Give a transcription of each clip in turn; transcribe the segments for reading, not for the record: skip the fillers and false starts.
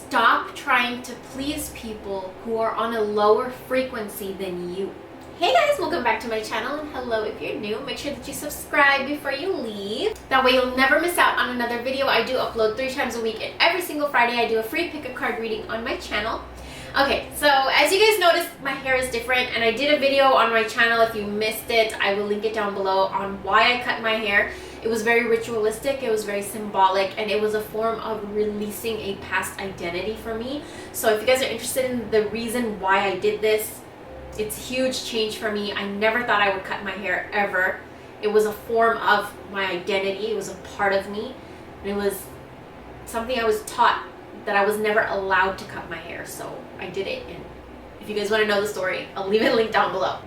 Stop trying to please people who are on a lower frequency than you. Hey guys, welcome back to my channel, and hello if you're new. Make sure that you subscribe before you leave. That way you'll never miss out on another video. I do upload 3 times a week, and every single Friday I do a free pick a card reading on my channel. Okay, so as you guys noticed, my hair is different, and I did a video on my channel. If you missed it, I will link it down below on why I cut my hair. It was very ritualistic, it was very symbolic, and it was a form of releasing a past identity for me. So if you guys are interested in the reason why I did this, it's a huge change for me. I never thought I would cut my hair ever. It was a form of my identity. It was a part of me. And it was something I was taught that I was never allowed to cut my hair. So I did it. And if you guys want to know the story, I'll leave it linked down below.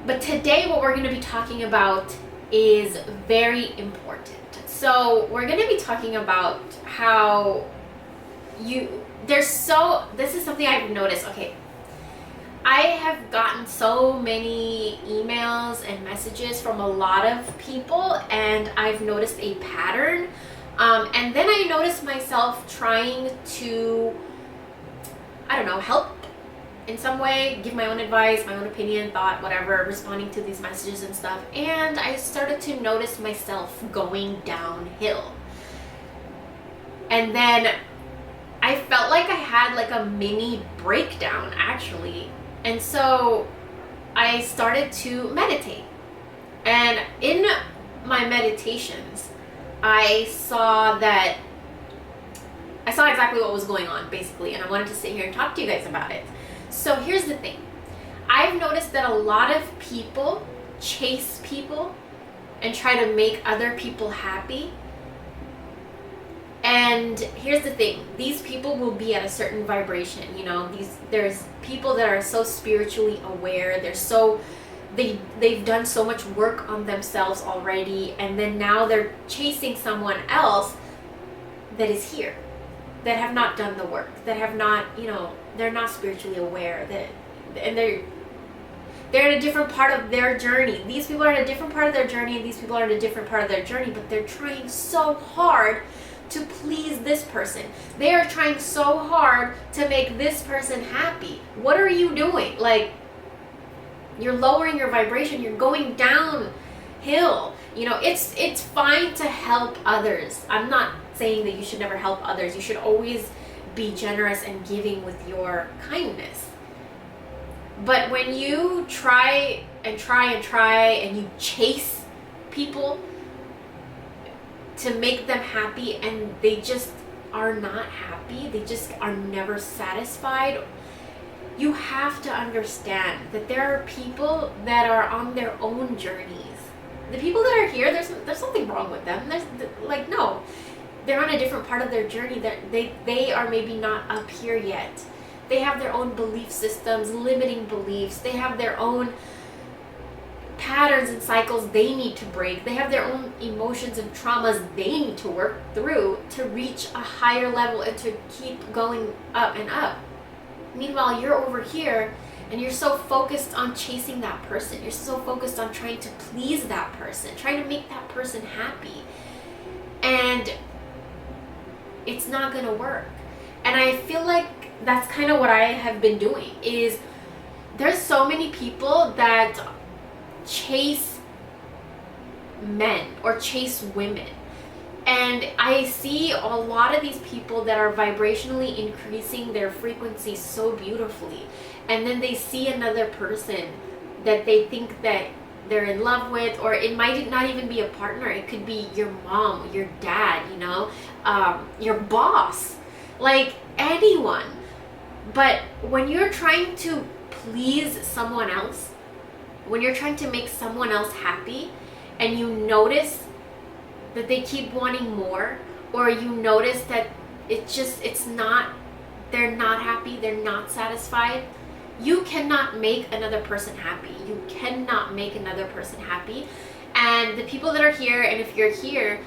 But today what we're going to be talking about is very important. So we're going to be talking about how this is something I've noticed. Okay. I have gotten so many emails and messages from a lot of people, and I've noticed a pattern. And then I noticed myself trying to, help in some way, give my own advice, my own opinion, thought, whatever, responding to these messages and stuff. And I started to notice myself going downhill. And then I felt like I had like a mini breakdown, actually. And so I started to meditate. And in my meditations, I saw exactly what was going on, basically, and I wanted to sit here and talk to you guys about it. So here's the thing. I've noticed that a lot of people chase people and try to make other people happy. And here's the thing, these people will be at a certain vibration, there's people that are so spiritually aware, they've done so much work on themselves already, and then now they're chasing someone else that is here, that have not done the work, that have not, they're not spiritually aware, and they're in a different part of their journey. These people are in a different part of their journey, and these people are in a different part of their journey, but they're trying so hard to please this person. They are trying so hard to make this person happy. What are you doing? Like, you're lowering your vibration, you're going downhill. It's fine to help others. I'm not saying that you should never help others. You should always be generous and giving with your kindness. But when you try and you chase people to make them happy, and they just are not happy, they just are never satisfied, you have to understand that there are people that are on their own journeys. The people that are here, there's something wrong with them. No, they're on a different part of their journey. They are maybe not up here yet. They have their own belief systems, limiting beliefs. They have their own patterns and cycles they need to break. They have their own emotions and traumas they need to work through to reach a higher level and to keep going up and up. Meanwhile, you're over here and you're so focused on chasing that person. You're so focused on trying to please that person, trying to make that person happy. And it's not going to work. And I feel like that's kind of what I have been doing, is there's so many people that chase men or chase women, and I see a lot of these people that are vibrationally increasing their frequency so beautifully, and then they see another person that they think that they're in love with, or it might not even be a partner. It could be your mom, your dad, your boss, like anyone. But when you're trying to please someone else, when you're trying to make someone else happy, and you notice that they keep wanting more, or you notice that they're not happy, they're not satisfied, you cannot make another person happy. You cannot make another person happy. And the people that are here, and if you're here,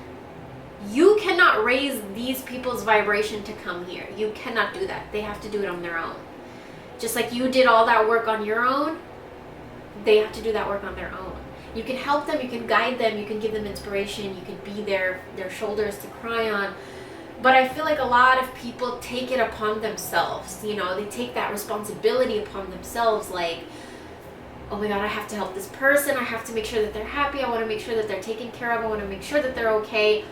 you cannot raise these people's vibration to come here. You cannot do that. They have to do it on their own. Just like you did all that work on your own, they have to do that work on their own. You can help them, you can guide them, you can give them inspiration, you can be their shoulders to cry on, But I feel like a lot of people take it upon themselves, you know, they take that responsibility upon themselves, like, oh my God, I have to help this person, I have to make sure that they're happy, I want to make sure that they're taken care of, I want to make sure that they're okay.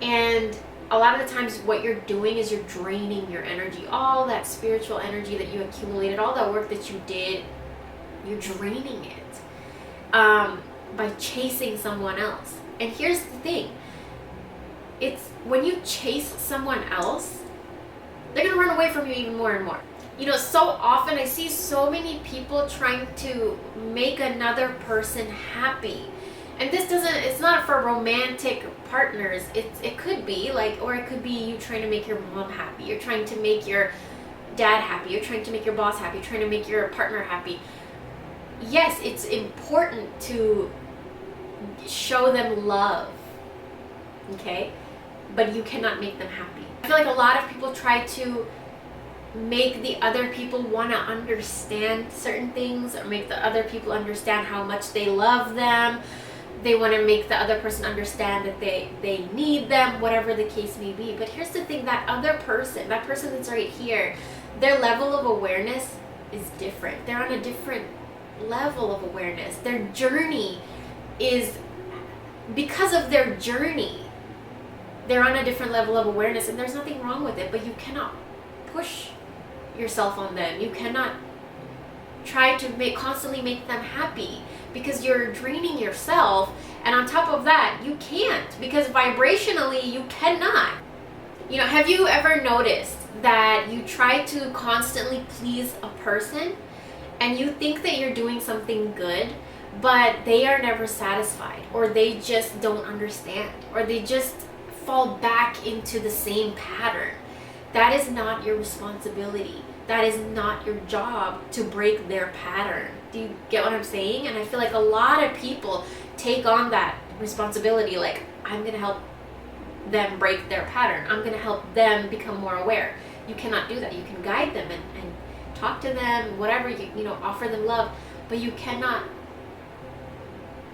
And a lot of the times what you're doing is you're draining your energy, all that spiritual energy that you accumulated, all that work that you did, you're draining it by chasing someone else. And here's the thing, it's when you chase someone else, they're gonna run away from you even more and more. You know, so often I see so many people trying to make another person happy. And this doesn't, it's not for romantic partners. It could be like, or it could be you trying to make your mom happy. You're trying to make your dad happy. You're trying to make your boss happy. You're trying to make your partner happy. Yes, it's important to show them love, okay? But you cannot make them happy. I feel like a lot of people try to make the other people want to understand certain things, or make the other people understand how much they love them. They want to make the other person understand that they need them, whatever the case may be. But here's the thing, that other person, that person that's right here, their level of awareness is different. They're on a different level of awareness. Their journey is, because of their journey, they're on a different level of awareness, and there's nothing wrong with it, but you cannot push yourself on them. You cannot try to constantly make them happy, because you're draining yourself. And on top of that, you can't, because vibrationally you cannot. You know, have you ever noticed that you try to constantly please a person and you think that you're doing something good, but they are never satisfied, or they just don't understand, or they just fall back into the same pattern? That is not your responsibility. That is not your job to break their pattern. Do you get what I'm saying? And I feel like a lot of people take on that responsibility, like, I'm going to help them break their pattern. I'm going to help them become more aware. You cannot do that. You can guide them and talk to them, whatever, you know, offer them love, but you cannot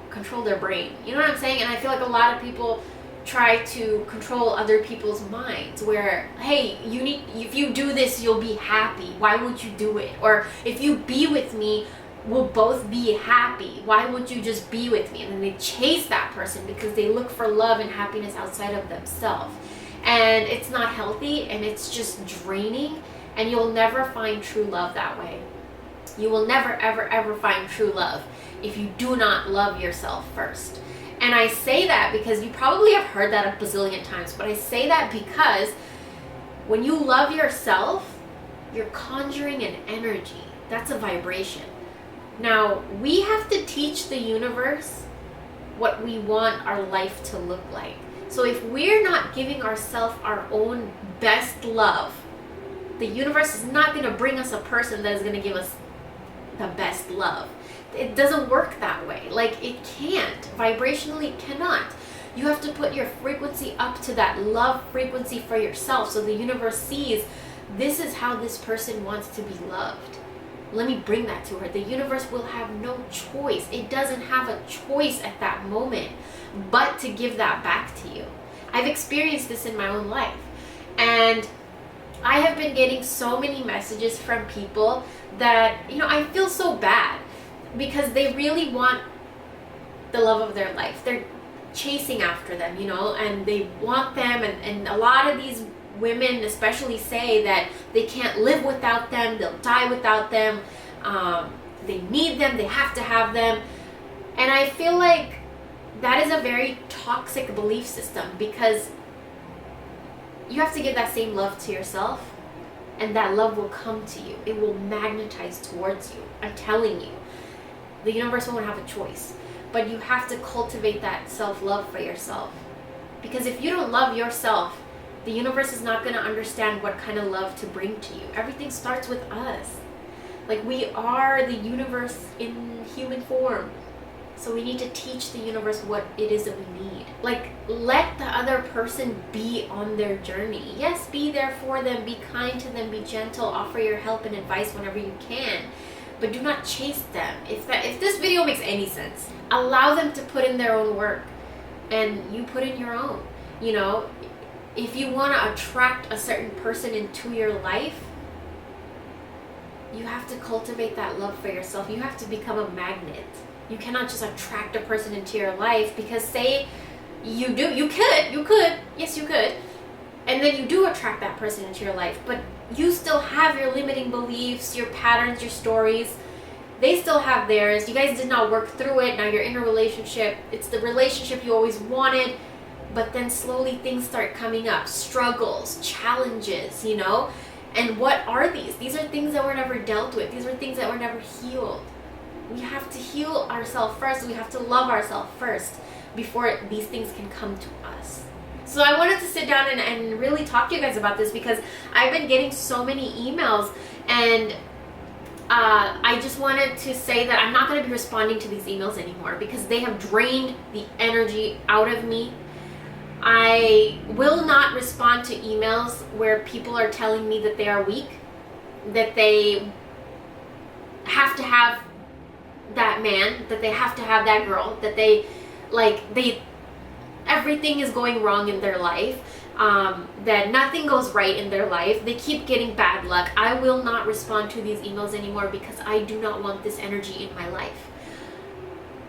control their brain. You know what I'm saying? And I feel like a lot of people try to control other people's minds, where, hey, if you do this, you'll be happy. Why won't you do it? Or if you be with me, we'll both be happy. Why won't you just be with me? And then they chase that person because they look for love and happiness outside of themselves. And it's not healthy, and it's just draining, and you'll never find true love that way. You will never, ever, ever find true love if you do not love yourself first. And I say that because you probably have heard that a bazillion times, but I say that because when you love yourself, you're conjuring an energy. That's a vibration. Now, we have to teach the universe what we want our life to look like. So if we're not giving ourselves our own best love, the universe is not going to bring us a person that is going to give us the best love. It doesn't work that way. Like, it can't. Vibrationally, it cannot. You have to put your frequency up to that love frequency for yourself, so the universe sees, this is how this person wants to be loved. Let me bring that to her. The universe will have no choice. It doesn't have a choice at that moment but to give that back to you. I've experienced this in my own life. And I have been getting so many messages from people that, you know, I feel so bad, because they really want the love of their life. They're chasing after them, you know, and they want them. And a lot of these women especially say that they can't live without them, they'll die without them, they need them, they have to have them. And I feel like that is a very toxic belief system, because you have to give that same love to yourself, and that love will come to you. It will magnetize towards you. I'm telling you. The universe won't have a choice, but you have to cultivate that self-love for yourself. Because if you don't love yourself, the universe is not going to understand what kind of love to bring to you. Everything starts with us. Like, we are the universe in human form. So we need to teach the universe what it is that we need. Like, let the other person be on their journey. Yes, be there for them, be kind to them, be gentle, offer your help and advice whenever you can. But do not chase them. If this video makes any sense, allow them to put in their own work, and you put in your own. You know, if you want to attract a certain person into your life, you have to cultivate that love for yourself. You have to become a magnet. You cannot just attract a person into your life, because say you could, yes you could, and then you do attract that person into your life, but you still have your limiting beliefs, your patterns, your stories. They still have theirs. You guys did not work through it. Now you're in a relationship. It's the relationship you always wanted, but then slowly things start coming up. Struggles, challenges, you know? And what are these? These are things that were never dealt with. These are things that were never healed. We have to heal ourselves first. We have to love ourselves first before these things can come to us. So I wanted to sit down and really talk to you guys about this, because I've been getting so many emails, and I just wanted to say that I'm not going to be responding to these emails anymore, because they have drained the energy out of me. I will not respond to emails where people are telling me that they are weak, that they have to have that man, that they have to have that girl, that everything is going wrong in their life, that nothing goes right in their life. They keep getting bad luck. I will not respond to these emails anymore, because I do not want this energy in my life.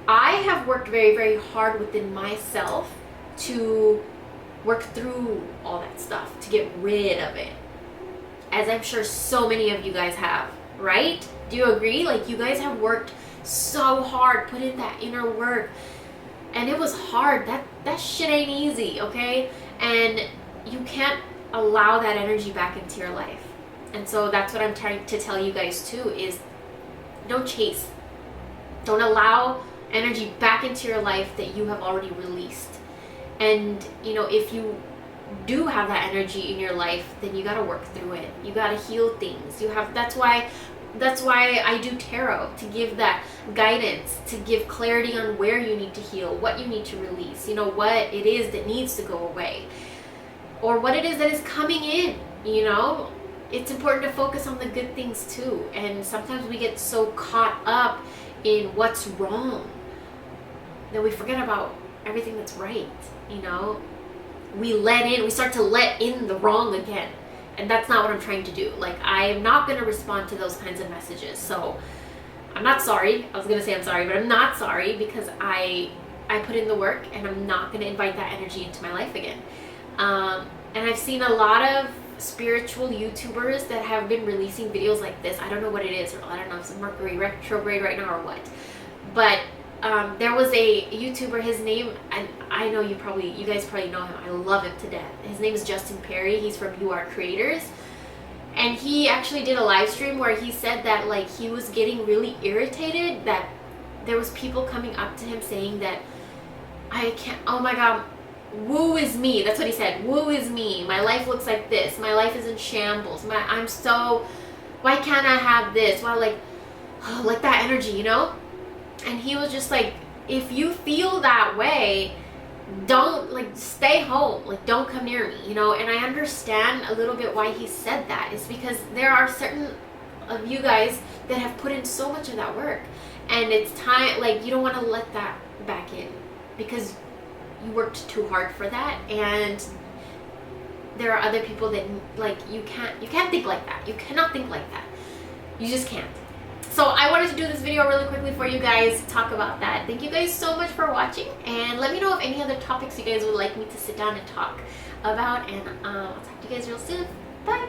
I have worked very, very hard within myself to work through all that stuff, to get rid of it, as I'm sure so many of you guys have, right? Do you agree? Like, you guys have worked so hard, put in that inner work, and it was hard. That shit ain't easy, okay? And you can't allow that energy back into your life. And so that's what I'm trying to tell you guys too, is don't chase. Don't allow energy back into your life that you have already released. And you know, if you do have that energy in your life, then you got to work through it. You got to heal things. That's why I do tarot, to give that guidance, to give clarity on where you need to heal, what you need to release, you know, what it is that needs to go away, or what it is that is coming in, you know. It's important to focus on the good things too. And sometimes we get so caught up in what's wrong that we forget about everything that's right, you know. We start to let in the wrong again. And that's not what I'm trying to do. Like, I am not going to respond to those kinds of messages. So I'm not sorry. I was going to say I'm sorry, but I'm not sorry, because I put in the work, and I'm not going to invite that energy into my life again. And I've seen a lot of spiritual YouTubers that have been releasing videos like this. I don't know what it is, or I don't know if it's Mercury retrograde right now or what. But there was a YouTuber, his name, and I know you guys probably know him. I love him to death. His name is Justin Perry. He's from You Are Creators. And he actually did a live stream where he said that, like, he was getting really irritated that there was people coming up to him saying that, I can't, oh my God, woo is me. That's what he said. Woo is me. My life looks like this. My life is in shambles. Why can't I have this? Why, like that energy, you know? And he was just like, if you feel that way, don't, like, stay home, like, don't come near me, you know. And I understand a little bit why he said that. It's because there are certain of you guys that have put in so much of that work, and it's time, like, you don't want to let that back in, because you worked too hard for that. And there are other people that, like, you can't think like that. You cannot think like that. You just can't. So I wanted to do this video really quickly for you guys to talk about that. Thank you guys so much for watching, and let me know if any other topics you guys would like me to sit down and talk about, and I'll talk to you guys real soon. Bye!